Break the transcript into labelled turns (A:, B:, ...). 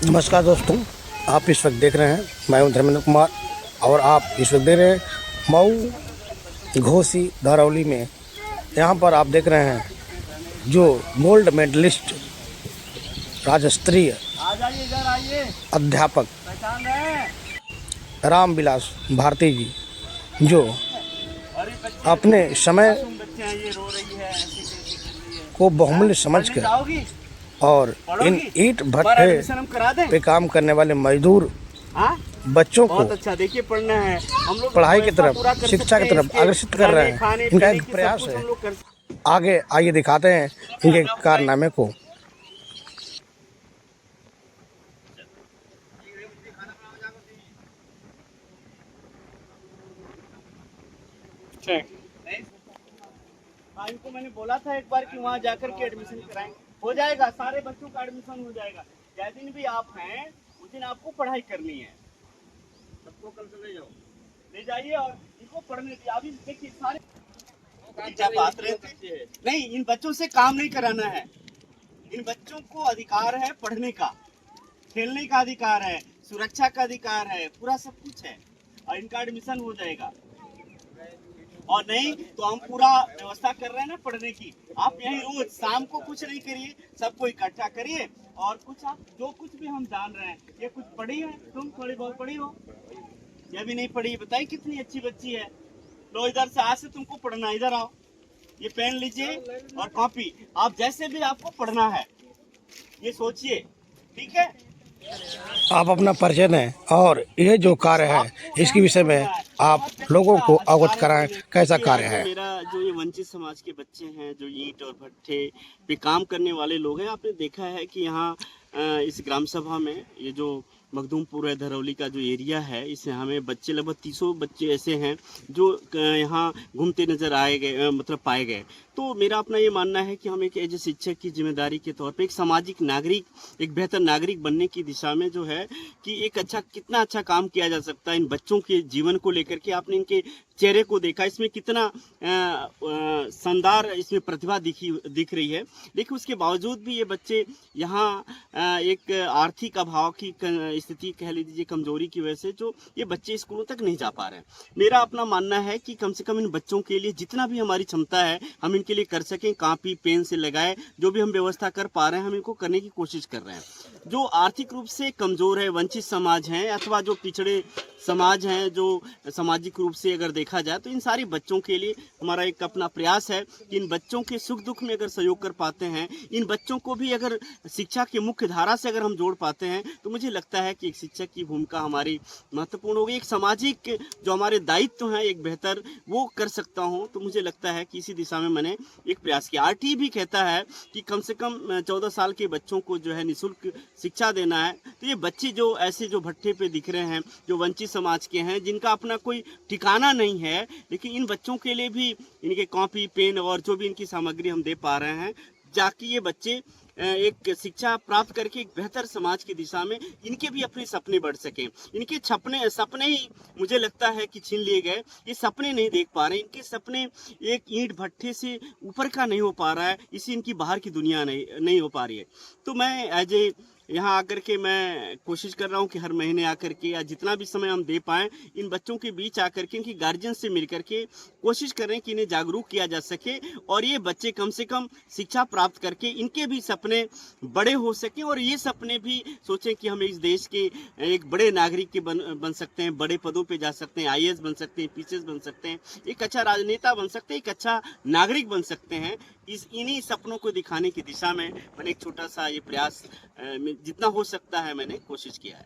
A: नमस्कार दोस्तों, आप इस वक्त देख रहे हैं, मैं हूं धर्मेंद्र कुमार और आप इस वक्त देख रहे हैं मऊ घोसी धरौली में। यहाँ पर आप देख रहे हैं जो गोल्ड मेडलिस्ट राज्य स्तरीय अध्यापक रामविलास भारती जी, जो अपने समय को बहुमूल्य समझकर और इन ईंट भट्टे पे काम करने वाले मजदूर बच्चों को
B: अच्छा देखिए पढ़ना है, हम लोग
A: पढ़ाई की तरफ, शिक्षा की तरफ आकर्षित कर रहे हैं। इनका एक प्रयास है। आगे आइए दिखाते हैं इनके कारनामे को।
B: इनको मैंने बोला था एक बार कि वहाँ जाकर के एडमिशन कराएंगे, हो जाएगा, सारे बच्चों का एडमिशन हो जाएगा। जिस दिन भी आप हैं उस दिन आपको पढ़ाई करनी है। सबको कल से ले जाओ, ले जाइए और इनको पढ़ने दीजिए। अभी देखिए सारे बात रहते नहीं, इन बच्चों से काम नहीं कराना है। इन बच्चों को अधिकार है पढ़ने का, खेलने का अधिकार है, सुरक्षा का अधिकार है, पूरा सब कुछ है और इनका एडमिशन हो जाएगा। और नहीं तो हम पूरा व्यवस्था कर रहे हैं ना पढ़ने की। आप यही रोज शाम को कुछ नहीं करिए, सबको इकट्ठा करिए और कुछ आप जो कुछ भी हम जान रहे हैं, ये कुछ पढ़ी है, तुम थोड़ी बहुत पढ़ी हो, ये भी नहीं पढ़ी, बताइए कितनी अच्छी बच्ची है। लो इधर से, आज से तुमको पढ़ना, इधर आओ, ये पेन लीजिए और कॉपी, आप जैसे भी आपको पढ़ना है ये सोचिए, ठीक है।
A: आप अपना परिचय दें और यह जो कार्य है इसके विषय में आप लोगों को अवगत कराएं, कैसा कार्य है।
B: मेरा जो ये वंचित समाज के बच्चे हैं, जो ईंट और भट्ठे पे काम करने वाले लोग हैं, आपने देखा है कि यहाँ इस ग्राम सभा में ये जो मखदूमपुर है, धरौली का जो एरिया है, इससे हमें बच्चे लगभग 300 बच्चे ऐसे हैं जो यहाँ घूमते नजर आए गए, मतलब पाए गए। तो मेरा अपना ये मानना है कि हम एक एज ए शिक्षक की जिम्मेदारी के तौर पे एक सामाजिक नागरिक, एक बेहतर नागरिक बनने की दिशा में जो है कि एक कितना अच्छा काम किया जा सकता है इन बच्चों के जीवन को लेकर के। आपने इनके चेहरे को देखा, इसमें कितना शानदार इसमें प्रतिभा दिख रही है, लेकिन उसके बावजूद भी ये बच्चे यहाँ एक आर्थिक अभाव की स्थिति कह लीजिए, कमजोरी की वजह से जो ये बच्चे स्कूलों तक नहीं जा पा रहे हैं। मेरा अपना मानना है कि कम से कम इन बच्चों के लिए जितना भी हमारी क्षमता है हम इनके लिए कर सकें, कॉपी पेन से लगाए, जो भी हम व्यवस्था कर पा रहे हैं हम इनको करने की कोशिश कर रहे हैं। जो आर्थिक रूप से कमजोर है, वंचित समाज हैं अथवा जो पिछड़े समाज हैं, जो सामाजिक रूप से अगर देखा जाए, तो इन सारे बच्चों के लिए हमारा एक अपना प्रयास है कि इन बच्चों के सुख दुख में अगर सहयोग कर पाते हैं, इन बच्चों को भी अगर शिक्षा की मुख्य धारा से अगर हम जोड़ पाते हैं, तो मुझे लगता है कि एक शिक्षक की भूमिका हमारी महत्वपूर्ण होगी। एक सामाजिक जो हमारे दायित्व हैं एक बेहतर वो कर सकता हूँ। तो मुझे लगता है कि इसी दिशा में मैंने एक प्रयास किया। आरटी भी कहता है कि कम से कम 14 साल के बच्चों को जो है निःशुल्क शिक्षा देना है। तो ये बच्चे जो ऐसे जो भट्टे पे दिख रहे हैं, जो वंचित समाज के हैं, जिनका अपना कोई ठिकाना नहीं है, लेकिन इन बच्चों के लिए भी इनके कॉपी पेन और जो भी इनकी सामग्री हम दे पा रहे हैं, जाके ये बच्चे एक शिक्षा प्राप्त करके एक बेहतर समाज की दिशा में इनके भी अपने सपने बढ़ सकें। इनके सपने ही मुझे लगता है कि छीन लिए गए। ये सपने नहीं देख पा रहे, इनके सपने एक ईंट भट्ठे से ऊपर का नहीं हो पा रहा है, इसी इनकी बाहर की दुनिया नहीं हो पा रही है। तो मैं एज ए यहाँ आकर के मैं कोशिश कर रहा हूँ कि हर महीने आकर के या जितना भी समय हम दे पाएँ, इन बच्चों के बीच आकर के इनकी गार्जियन से मिल करके कोशिश करें कि इन्हें जागरूक किया जा सके और ये बच्चे कम से कम शिक्षा प्राप्त करके इनके भी सपने बड़े हो सकें और ये सपने भी सोचें कि हम इस देश के एक बड़े नागरिक के बन सकते हैं, बड़े पदों पे जा सकते हैं, IAS बन सकते हैं, PCS बन सकते हैं, एक अच्छा राजनेता बन सकते हैं, एक अच्छा नागरिक बन सकते हैं। इन्हीं सपनों को दिखाने की दिशा में मैंने एक छोटा सा ये प्रयास जितना हो सकता है मैंने कोशिश किया है।